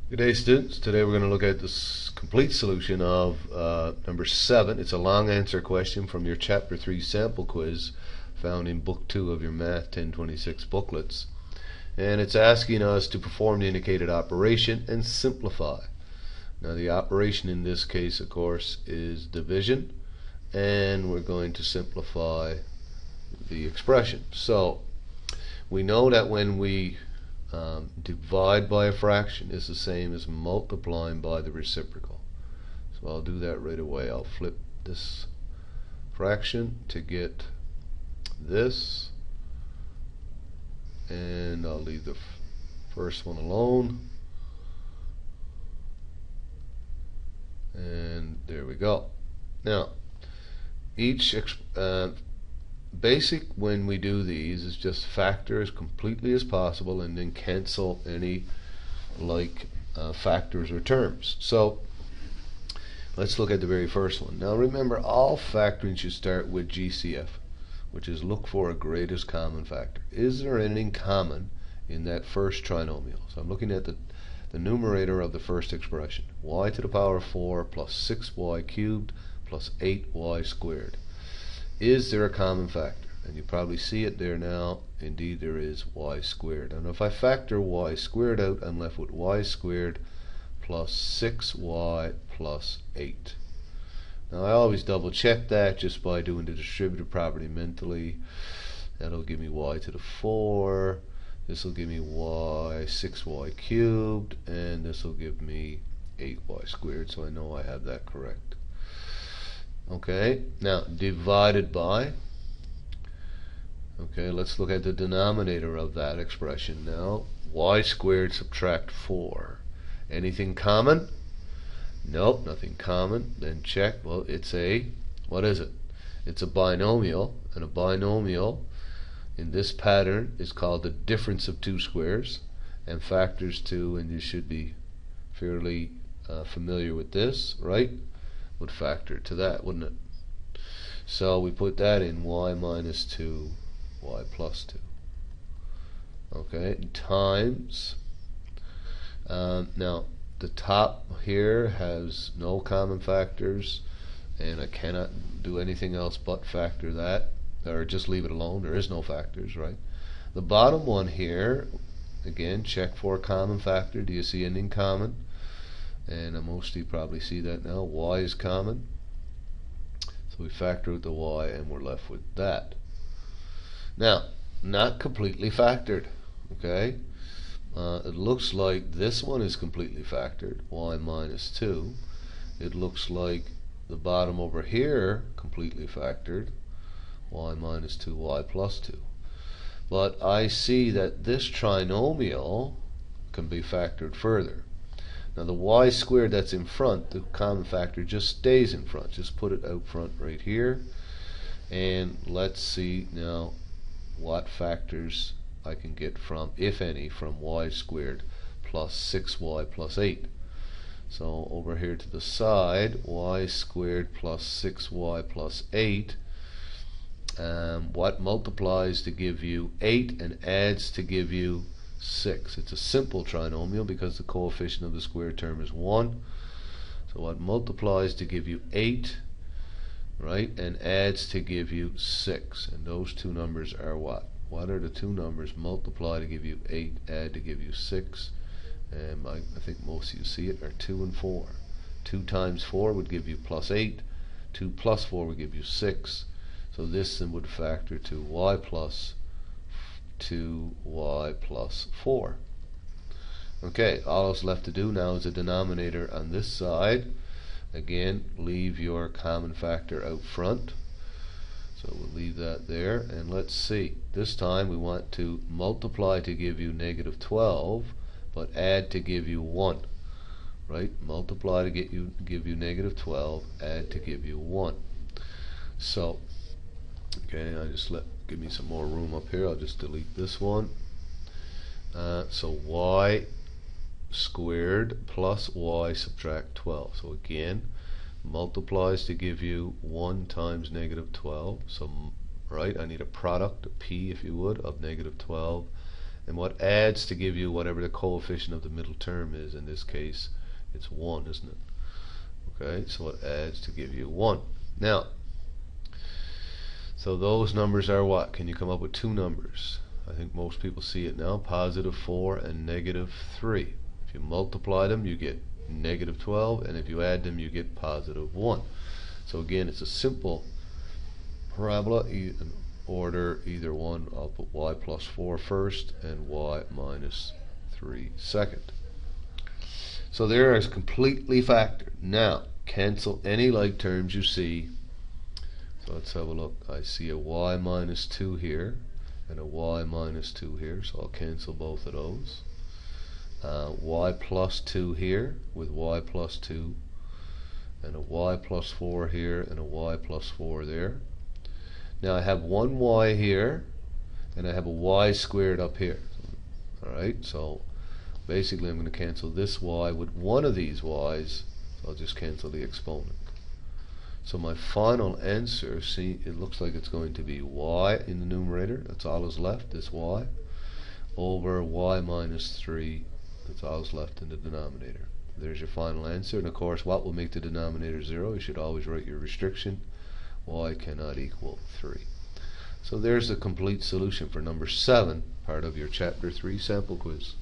Good day, students. Today we're going to look at this complete solution of number 7. It's a long answer question from your chapter 3 sample quiz found in book 2 of your math 1026 booklets. And it's asking us to perform the indicated operation and simplify. Now the operation in this case, of course, is division, and we're going to simplify the expression. So we know that when we divide by a fraction is the same as multiplying by the reciprocal. So I'll do that right away. I'll flip this fraction to get this, and I'll leave the first one alone, and there we go. Now each basic when we do these is just factor as completely as possible and then cancel any factors or terms. So let's look at the very first one. Now remember, all factoring should start with GCF, which is look for a greatest common factor. Is there anything common in that first trinomial? So I'm looking at the numerator of the first expression, y to the power of 4 plus 6y cubed plus 8y squared. Is there a common factor? And you probably see it there now. Indeed there is, y squared. And if I factor y squared out, I'm left with y squared plus 6y plus 8. Now I always double check that just by doing the distributive property mentally. That'll give me y to the 4. This will give me 6y cubed, and this will give me 8y squared, so I know I have that correct. Okay, now divided by. Okay, let's look at the denominator of that expression now. Y squared subtract 4. Anything common? Nope, nothing common. Then check. Well, it's a, what is it? It's a binomial, and a binomial in this pattern is called the difference of two squares, and factors 2, and you should be fairly familiar with this, right? Would factor to that, wouldn't it? So we put that in, y minus 2, y plus 2. Okay, times. Now the top here has no common factors, and I cannot do anything else but factor that, or just leave it alone. There is no factors, right? The bottom one here, again, check for a common factor. Do you see anything common? And most of you probably see that now. Y is common, so we factor out the y and we're left with that. Now, not completely factored. Okay, it looks like this one is completely factored, y minus 2. It looks like the bottom over here completely factored, y minus 2y plus 2. But I see that this trinomial can be factored further. Now the y squared that's in front, the common factor, just stays in front. Just put it out front right here. And let's see now what factors I can get from, if any, from y squared plus 6y plus 8. So over here to the side, y squared plus 6y plus 8. What multiplies to give you 8 and adds to give you 6. It's a simple trinomial because the coefficient of the square term is 1. So what multiplies to give you 8, right, and adds to give you 6. And those two numbers are what? What are the two numbers multiply to give you 8, add to give you 6? And I think most of you see it, are 2 and 4. 2 times 4 would give you plus 8. 2 plus 4 would give you 6. So this then would factor to y plus 2y plus 4. Okay, all that's left to do now is the denominator on this side. Again, leave your common factor out front. So we'll leave that there, and let's see. This time we want to multiply to give you negative 12, but add to give you 1. Right? Multiply to give you negative 12, add to give you 1. So, okay, give me some more room up here. I'll just delete this one. So y squared plus y subtract 12. So again, multiplies to give you 1 times negative 12. So, right, I need a product, a p if you would, of negative 12 and what adds to give you whatever the coefficient of the middle term is. In this case, it's 1, isn't it? Okay, so it adds to give you 1. Now, so those numbers are what? Can you come up with two numbers? I think most people see it now, positive 4 and negative 3. If you multiply them, you get negative 12, and if you add them, you get positive 1. So again, it's a simple parabola, order either one. I'll put y plus 4 first and y minus 3 second. So there is completely factored. Now, cancel any like terms you see. So let's have a look. I see a y minus 2 here and a y minus 2 here, so I'll cancel both of those. Y plus 2 here with y plus 2, and a y plus 4 here and a y plus 4 there. Now I have one y here and I have a y squared up here. Alright, so basically I'm going to cancel this y with one of these y's, so I'll just cancel the exponent. So my final answer, see, it looks like it's going to be y in the numerator, that's all is left, this y, over y minus 3, that's all is left in the denominator. There's your final answer, and of course what will make the denominator 0? You should always write your restriction, y cannot equal 3. So there's the complete solution for number 7, part of your chapter 3 sample quiz.